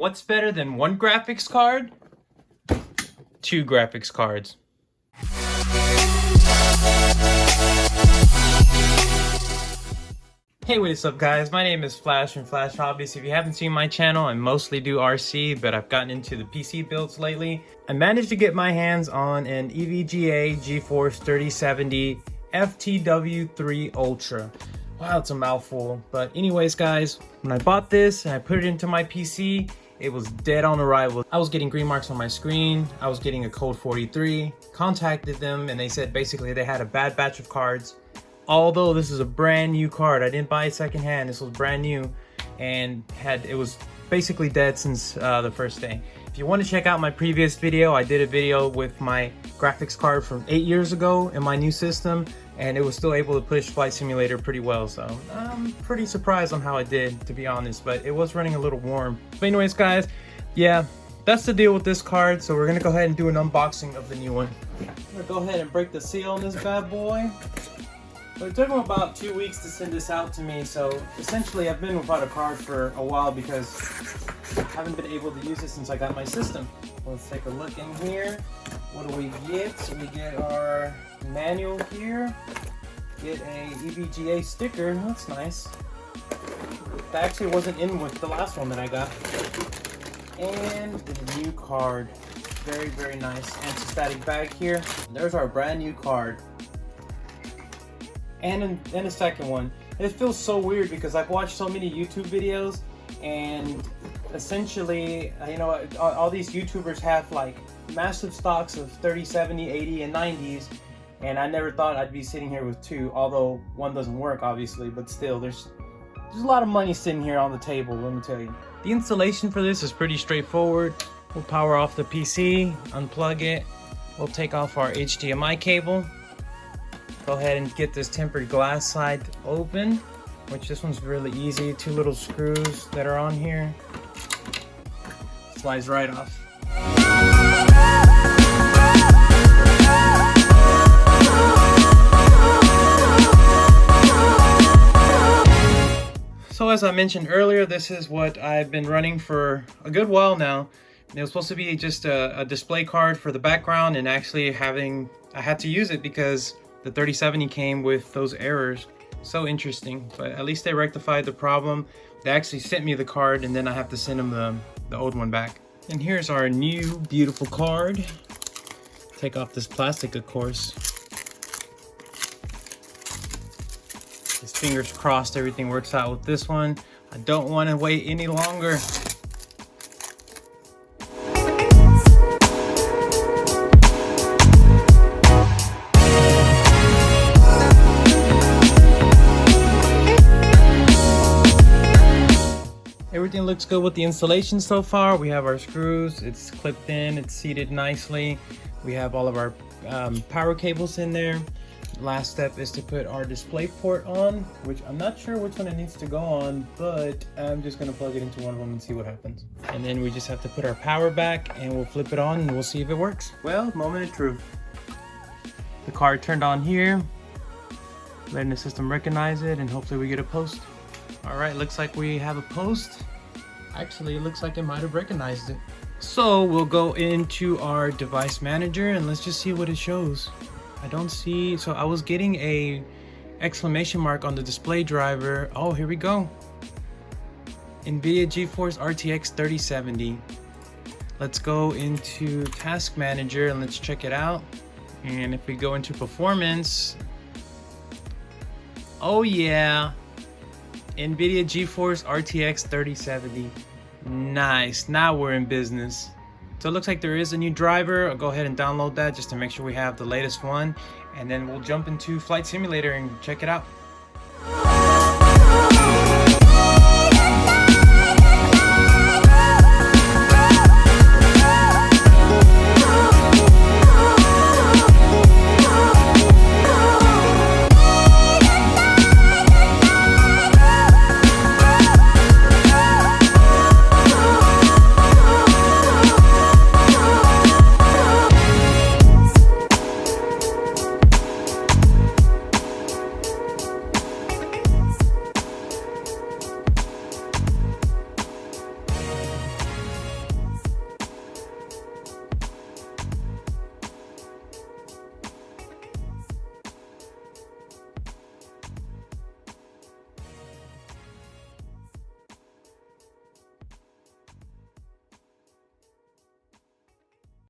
What's better than one graphics card? Two graphics cards. Hey, what's up guys? My name is Flash from Flash Hobbies. If you haven't seen my channel, I mostly do RC, but I've gotten into the PC builds lately. I managed to get my hands on an Evga GeForce 3070 FTW3 Ultra. Wow, it's a mouthful. But anyways guys, when I bought this and I put it into my PC, it was dead on arrival. I was getting green marks on my screen. I was getting a code 43. Contacted them and they said basically they had a bad batch of cards. Although this is a brand new card, I didn't buy it secondhand. This was brand new and it was basically dead since the first day. If you want to check out my previous video, I did a video with my graphics card from 8 years ago in my new system, and it was still able to push Flight Simulator pretty well. So I'm pretty surprised on how it did, to be honest, but it was running a little warm. But anyways guys, yeah, that's the deal with this card. So we're gonna go ahead and do an unboxing of the new one. I'm gonna go ahead and break the seal on this bad boy. But it took them about 2 weeks to send this out to me, so essentially I've been without a card for a while because I haven't been able to use it since I got my system. Let's take a look in here. What do we get? So we get our manual here, get a EVGA sticker. That's nice. That actually wasn't in with the last one that I got. And the new card. Very, very nice. Anti-static bag here. There's our brand new card. And a second one. It feels so weird because I've watched so many YouTube videos, and essentially, you know, all these YouTubers have like massive stocks of 30, 70, 80, and 90s, and I never thought I'd be sitting here with two, although one doesn't work obviously, but still, there's a lot of money sitting here on the table, let me tell you. The installation for this is pretty straightforward. We'll power off the PC, unplug it, we'll take off our HDMI cable. Go ahead and get this tempered glass side open, which this one's really easy. Two little screws that are on here. Slides right off. So as I mentioned earlier, this is what I've been running for a good while now. It was supposed to be just a display card for the background, and actually I had to use it because the 3070 came with those errors. So interesting, but at least they rectified the problem. They actually sent me the card, and then I have to send them the old one back. And here's our new beautiful card. Take off this plastic, of course. Just fingers crossed everything works out with this one. I don't want to wait any longer. Everything looks good with the installation so far. We have our screws, it's clipped in, it's seated nicely. We have all of our power cables in there. Last step is to put our display port on, which I'm not sure which one it needs to go on, but I'm just gonna plug it into one of them and see what happens. And then we just have to put our power back and we'll flip it on and we'll see if it works. Well, moment of truth. The card turned on here, letting the system recognize it, and hopefully we get a post. All right, looks like we have a post. Actually, it looks like it might have recognized it. So we'll go into our device manager and let's just see what it shows. I don't see, so I was getting a exclamation mark on the display driver. Oh, here we go. NVIDIA GeForce RTX 3070. Let's go into task manager and let's check it out. And if we go into performance, oh yeah, NVIDIA GeForce RTX 3070. Nice, now we're in business. So it looks like there is a new driver. I'll go ahead and download that just to make sure we have the latest one. And then we'll jump into Flight Simulator and check it out.